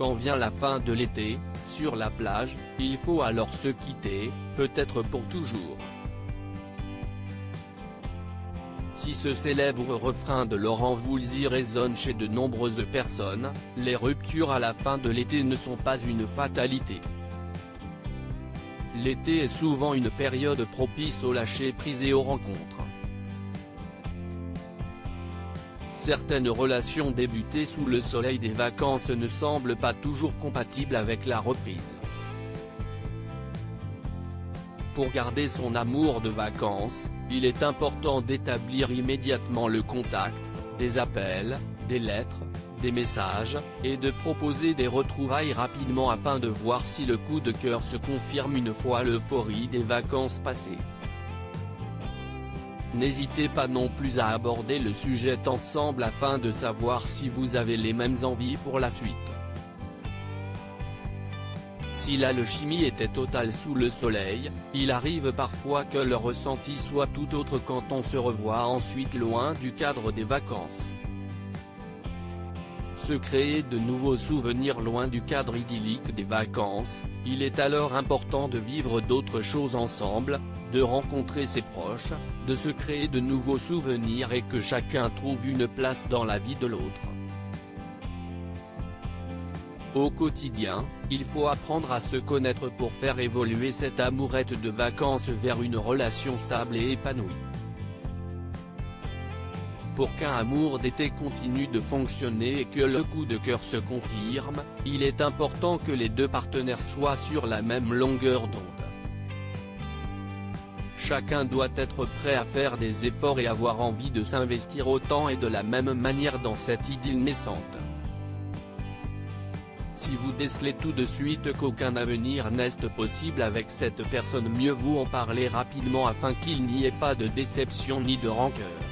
Quand vient la fin de l'été, sur la plage, il faut alors se quitter, peut-être pour toujours. Si ce célèbre refrain de Laurent Voulzy résonne chez de nombreuses personnes, les ruptures à la fin de l'été ne sont pas une fatalité. L'été est souvent une période propice au lâcher-prise et aux rencontres. Certaines relations débutées sous le soleil des vacances ne semblent pas toujours compatibles avec la reprise. Pour garder son amour de vacances, il est important d'établir immédiatement le contact, des appels, des lettres, des messages, et de proposer des retrouvailles rapidement afin de voir si le coup de cœur se confirme une fois l'euphorie des vacances passées. N'hésitez pas non plus à aborder le sujet ensemble afin de savoir si vous avez les mêmes envies pour la suite. Si l'alchimie était totale sous le soleil, il arrive parfois que le ressenti soit tout autre quand on se revoit ensuite loin du cadre des vacances. Se créer de nouveaux souvenirs loin du cadre idyllique des vacances, il est alors important de vivre d'autres choses ensemble, de rencontrer ses proches, de se créer de nouveaux souvenirs et que chacun trouve une place dans la vie de l'autre. Au quotidien, il faut apprendre à se connaître pour faire évoluer cette amourette de vacances vers une relation stable et épanouie. Pour qu'un amour d'été continue de fonctionner et que le coup de cœur se confirme, il est important que les deux partenaires soient sur la même longueur d'onde. Chacun doit être prêt à faire des efforts et avoir envie de s'investir autant et de la même manière dans cette idylle naissante. Si vous décelez tout de suite qu'aucun avenir n'est possible avec cette personne, mieux vaut en parler rapidement afin qu'il n'y ait pas de déception ni de rancœur.